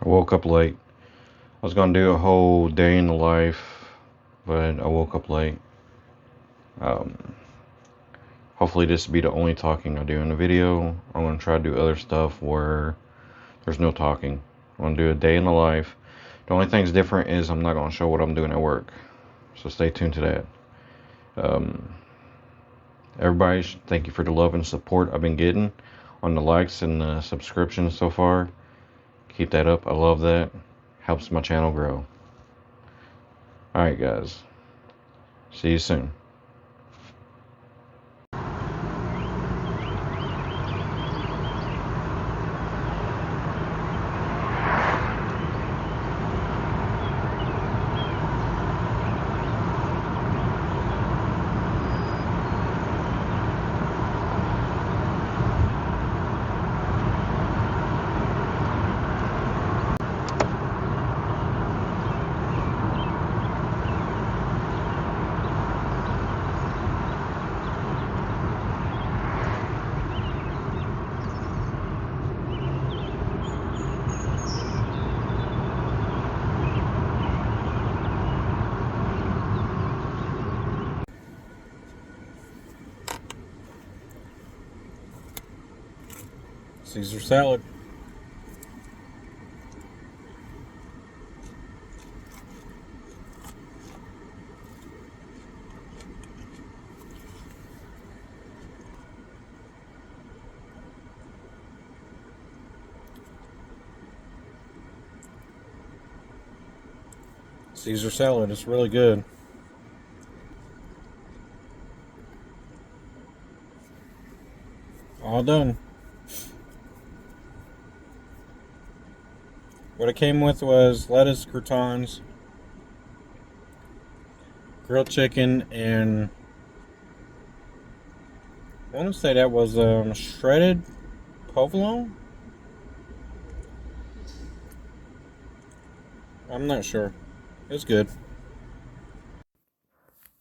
I woke up late. I was gonna do a whole day in the life, but I woke up late. Um, Hopefully this will be the only talking I do in the video. I'm gonna try to do other stuff where there's no talking. I'm gonna do a day in the life. The only thing's different is I'm not gonna show what I'm doing at work. So stay tuned to that. Um, Everybody, thank you for the love and support I've been getting on the likes and the subscriptions so far. Keep that up. I love that. Helps my channel grow. Alright guys. See you soon. Caesar salad. Caesar salad. It's really good. All done. What it came with was lettuce, croutons, grilled chicken, and I want to say that was shredded provolone. I'm not sure. It's good.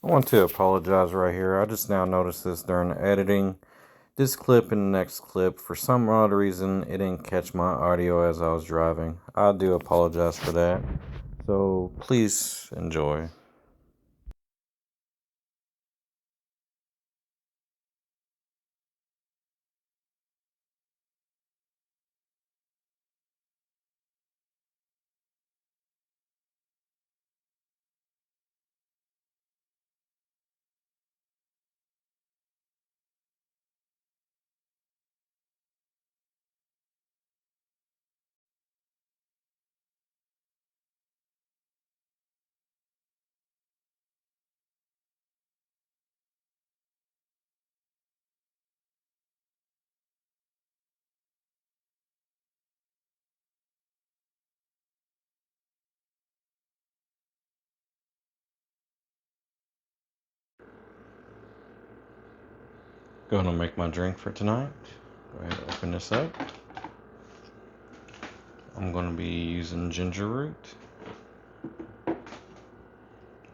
I want to apologize right here. I just now noticed this during the editing. This clip and the next clip, for some odd reason, it didn't catch my audio as I was driving. I do apologize for that. So please enjoy. Going to make my drink for tonight. Go ahead and open this up. I'm going to be using ginger root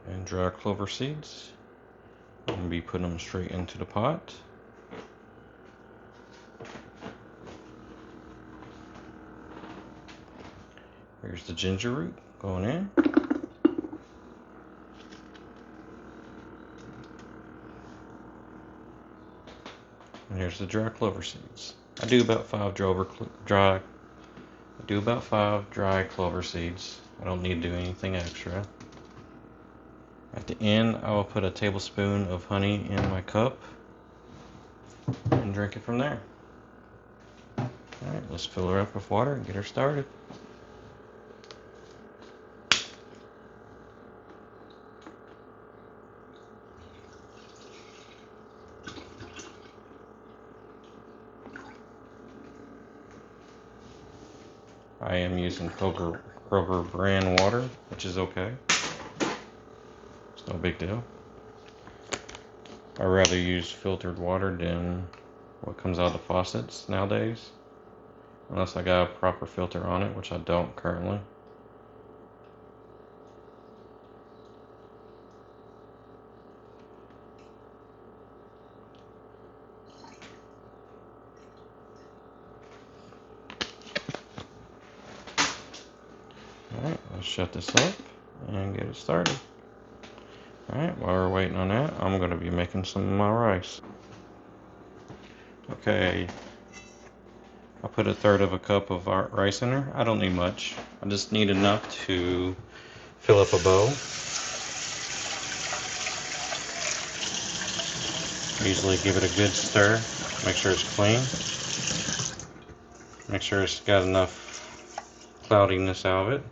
and dry clover seeds. I'm going to be putting them straight into the pot. Here's the ginger root going in. And here's the dry clover seeds. I do about five dry clover seeds. I don't need to do anything extra. At the end, I will put a tablespoon of honey in my cup and drink it from there. Alright, let's fill her up with water and get her started. I am using Kroger brand water, which is okay. It's no big deal. I'd rather use filtered water than what comes out of the faucets nowadays. Unless I got a proper filter on it, which I don't currently. Let's shut this up and get it started. Alright, while we're waiting on that, I'm going to be making some of my rice. Okay, I put 1/3 of a cup of rice in there. I don't need much. I just need enough to fill up a bowl. Usually give it a good stir. Make sure it's clean. Make sure it's got enough cloudiness out of it.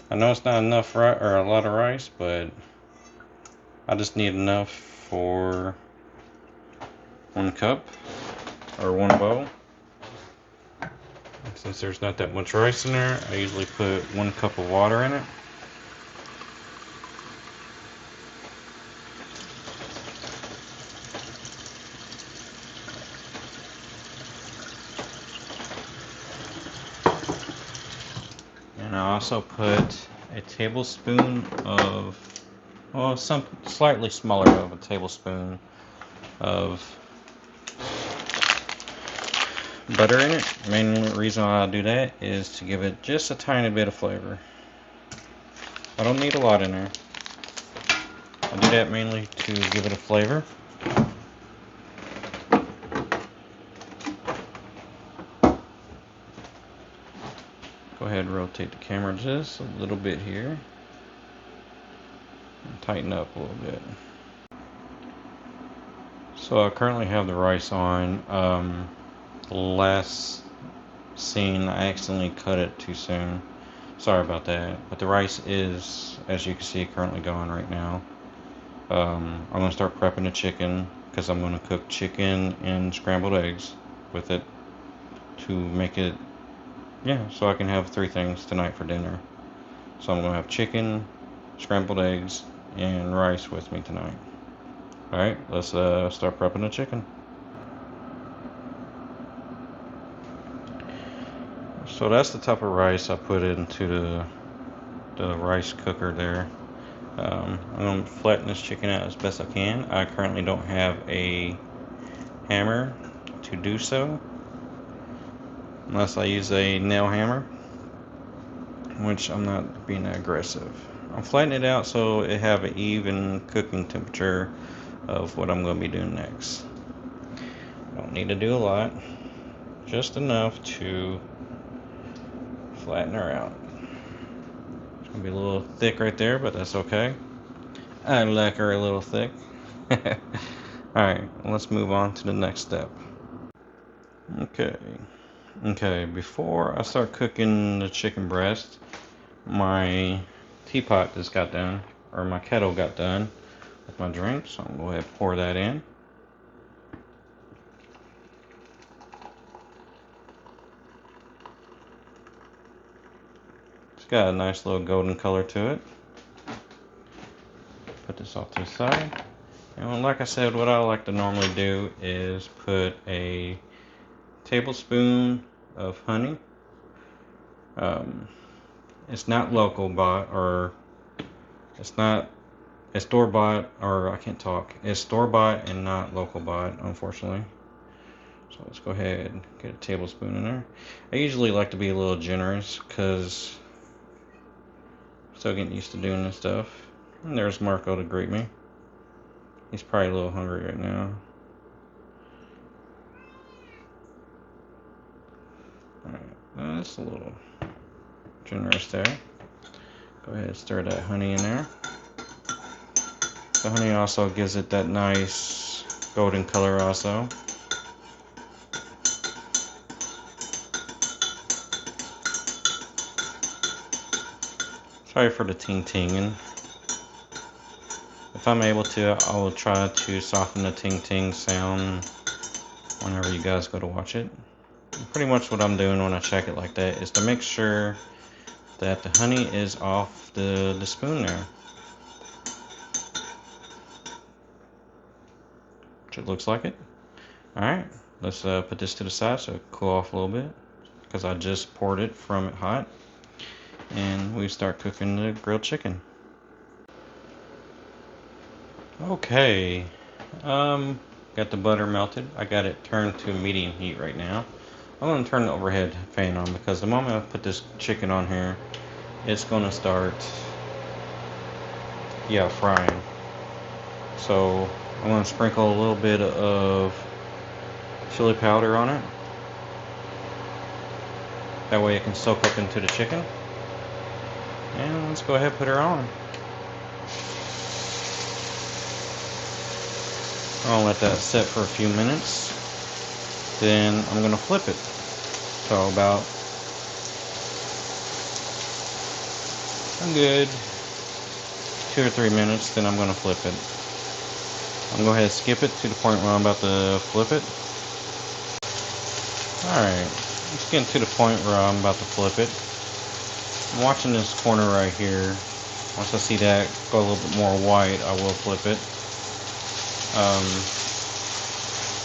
I know it's not enough or a lot of rice, but I just need enough for 1 cup or 1 bowl. Since there's not that much rice in there, I usually put 1 cup of water in it. And I also put a tablespoon of, well, some slightly smaller of a tablespoon of butter in it. The main reason why I do that is to give it just a tiny bit of flavor. I don't need a lot in there. I do that mainly to give it a flavor. Go ahead and rotate the camera just a little bit here. And tighten up a little bit. So I currently have the rice on. The last scene, I accidentally cut it too soon. Sorry about that. But the rice is, as you can see, currently going right now. I'm going to start prepping the chicken because I'm going to cook chicken and scrambled eggs with it to make it, so I can have 3 things tonight for dinner. So I'm going to have chicken, scrambled eggs, and rice with me tonight. Alright, let's start prepping the chicken. So that's the type of rice I put into the rice cooker there. I'm going to flatten this chicken out as best I can. I currently don't have a hammer to do so, unless I use a nail hammer, which I'm not being that aggressive. I'm flattening it out so it have an even cooking temperature of what I'm going to be doing next. Don't need to do a lot, just enough to flatten her out. It's going to be a little thick right there, but that's okay. I like her a little thick. Alright, let's move on to the next step. Okay, before I start cooking the chicken breast, my teapot just got done, or my kettle got done with my drink, so I'm going to go ahead and pour that in. It's got a nice little golden color to it. Put this off to the side. And like I said, what I like to normally do is put a tablespoon of honey. It's not local bought, or it's store bought, or I can't talk. It's store bought and not local bought, unfortunately. So let's go ahead and get a tablespoon in there. I usually like to be a little generous because I'm still getting used to doing this stuff. And there's Marco to greet me. He's probably a little hungry right now. Alright, that's a little generous there. Go ahead and stir that honey in there. The honey also gives it that nice golden color also. Sorry for the ting-tinging. If I'm able to, I will try to soften the ting-ting sound whenever you guys go to watch it. Pretty much what I'm doing when I check it like that is to make sure that the honey is off the spoon there. Which it looks like it. Alright, let's put this to the side so it can cool off a little bit, because I just poured it from it hot. And we start cooking the grilled chicken. Okay, got the butter melted. I got it turned to medium heat right now. I'm going to turn the overhead fan on because the moment I put this chicken on here, it's going to start, frying. So I'm going to sprinkle a little bit of chili powder on it. That way it can soak up into the chicken. And let's go ahead and put her on. I'll let that set for a few minutes. Then I'm going to flip it. So about a good 2 or 3 minutes, then I'm going to flip it. I'm going to go ahead and skip it to the point where I'm about to flip it. Alright, it's getting to the point where I'm about to flip it. I'm watching this corner right here. Once I see that go a little bit more white, I will flip it.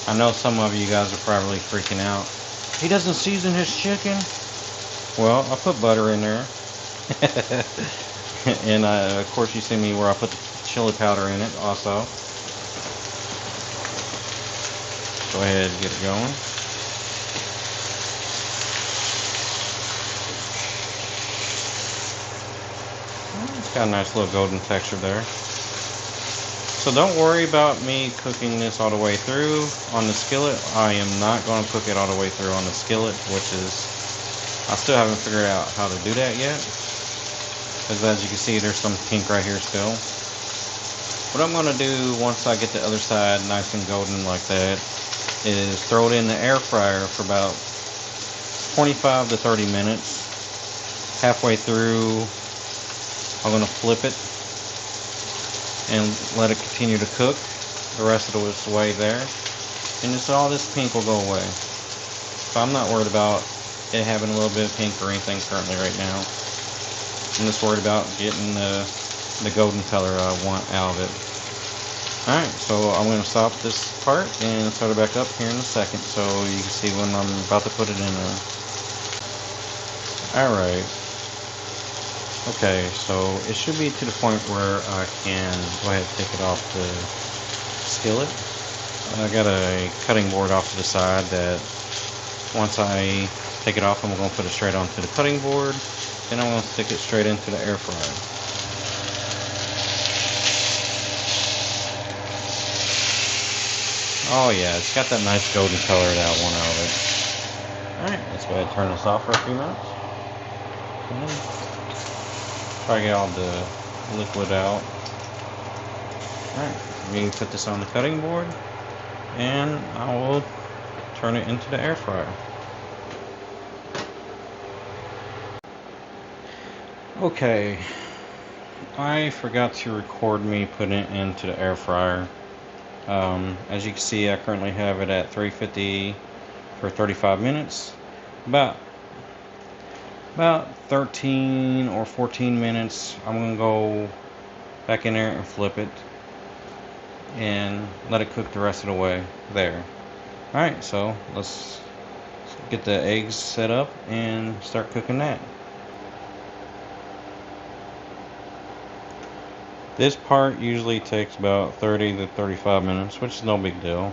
I know some of you guys are probably freaking out. He doesn't season his chicken. Well, I put butter in there. And of course you see me where I put the chili powder in it also. Go ahead and get it going. It's got a nice little golden texture there. So don't worry about me cooking this all the way through on the skillet. I am not going to cook it all the way through on the skillet, which is, I still haven't figured out how to do that yet. Because as you can see, there's some pink right here still. What I'm going to do once I get the other side nice and golden like that is throw it in the air fryer for about 25 to 30 minutes. Halfway through, I'm going to flip it and let it continue to cook the rest of its way there. And just all this pink will go away. So I'm not worried about it having a little bit of pink or anything currently right now. I'm just worried about getting the golden color I want out of it. Alright, so I'm going to stop this part and start it back up here in a second so you can see when I'm about to put it in there. Alright. Okay, so it should be to the point where I can go ahead and take it off the skillet. I got a cutting board off to the side that once I take it off, I'm going to put it straight onto the cutting board. Then I'm going to stick it straight into the air fryer. Oh yeah, it's got that nice golden color that one out of it. Alright, let's go ahead and turn this off for a few minutes. Try to get all the liquid out. Alright, we can put this on the cutting board and I will turn it into the air fryer. Okay, I forgot to record me putting it into the air fryer. As you can see, I currently have it at 350 for 35 minutes. About 13 or 14 minutes, I'm going to go back in there and flip it and let it cook the rest of the way there. Alright, so let's get the eggs set up and start cooking that. This part usually takes about 30 to 35 minutes, which is no big deal.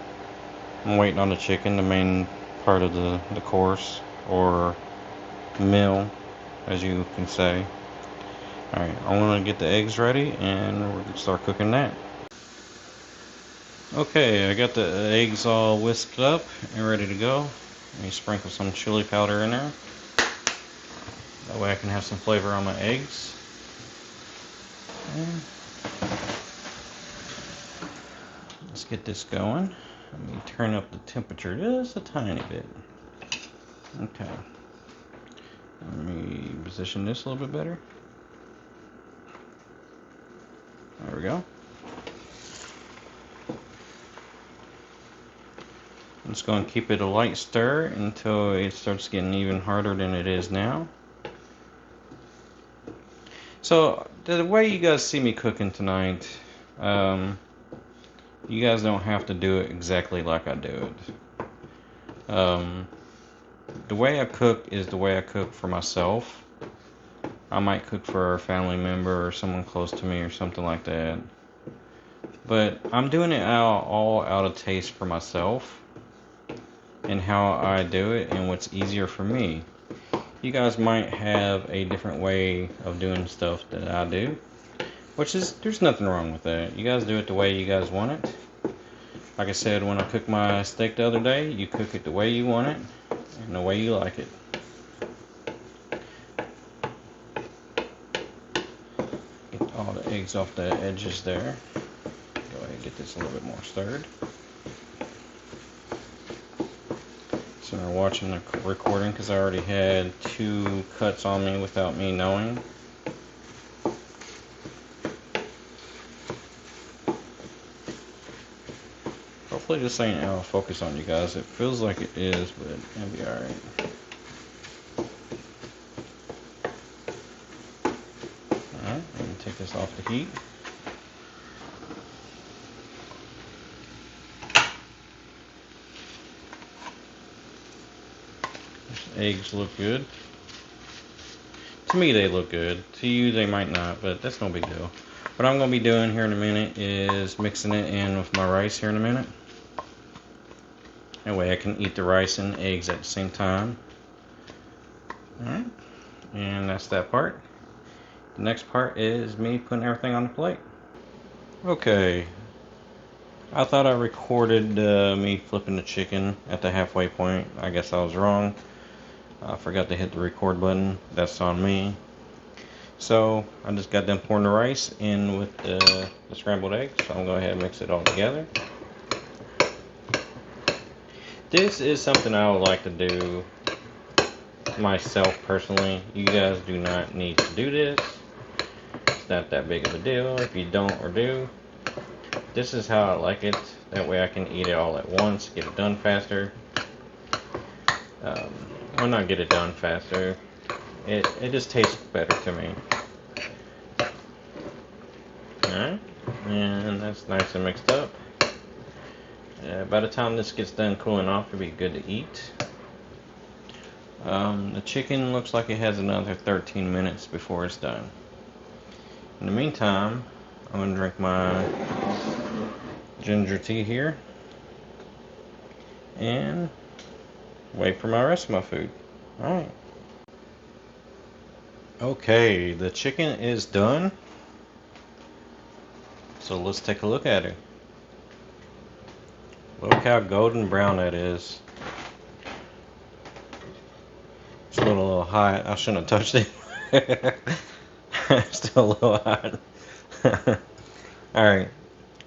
I'm waiting on the chicken, the main part of the course, or meal, as you can say. Alright, I want to get the eggs ready and we're going to start cooking that. Okay, I got the eggs all whisked up and ready to go. Let me sprinkle some chili powder in there. That way I can have some flavor on my eggs. And let's get this going. Let me turn up the temperature just a tiny bit. Okay. Let me position this a little bit better. There we go. I'm just going to keep it a light stir until it starts getting even harder than it is now. So, the way you guys see me cooking tonight, you guys don't have to do it exactly like I do it. The way I cook is the way I cook for myself. I might cook for a family member or someone close to me or something like that. But I'm doing it all out of taste for myself and how I do it and what's easier for me. You guys might have a different way of doing stuff that I do, which is, there's nothing wrong with that. You guys do it the way you guys want it. Like I said, when I cooked my steak the other day, you cook it the way you want it and the way you like it. Get all the eggs off the edges there. Go ahead and get this a little bit more stirred. So I'm watching the recording because I already had 2 cuts on me without me knowing. Hopefully this ain't out of focus on you guys. It feels like it is, but it'll be alright. Alright, I'm going to take this off the heat. These eggs look good. To me they look good. To you they might not, but that's no big deal. What I'm going to be doing here in a minute is mixing it in with my rice here in a minute. That way I can eat the rice and eggs at the same time. Alright, and that's that part. The next part is me putting everything on the plate. Okay, I thought I recorded me flipping the chicken at the halfway point. I guess I was wrong. I forgot to hit the record button. That's on me. So I just got done pouring the rice in with the scrambled eggs. So I'm going to go ahead and mix it all together. This is something I would like to do myself personally. You guys do not need to do this. It's not that big of a deal if you don't or do. This is how I like it. That way I can eat it all at once, get it done faster. Well, not get it done faster. It just tastes better to me. Alright, and that's nice and mixed up. By the time this gets done cooling off, it'll be good to eat. The chicken looks like it has another 13 minutes before it's done. In the meantime, I'm going to drink my ginger tea here and wait for my rest of my food. Alright. Okay, the chicken is done. So let's take a look at it. Look how golden brown that is. It's a little hot. I shouldn't have touched it. Still a little hot. Alright,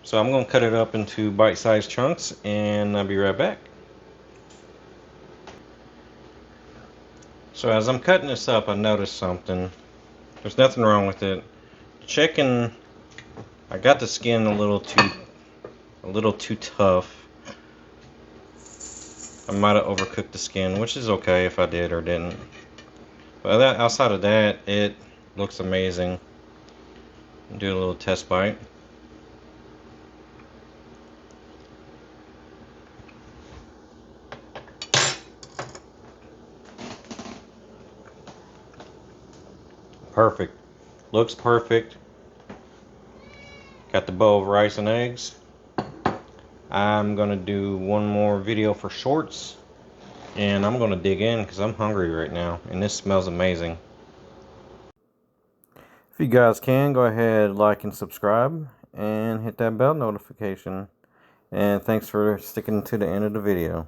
so I'm going to cut it up into bite-sized chunks and I'll be right back. So as I'm cutting this up, I noticed something. There's nothing wrong with it. Chicken, I got the skin a little too tough. I might have overcooked the skin, which is okay if I did or didn't. But outside of that, it looks amazing. Do a little test bite. Perfect. Looks perfect. Got the bowl of rice and eggs. I'm gonna do one more video for shorts, and I'm gonna dig in because I'm hungry right now, and this smells amazing. If you guys can, go ahead, like and subscribe, and hit that bell notification. And thanks for sticking to the end of the video.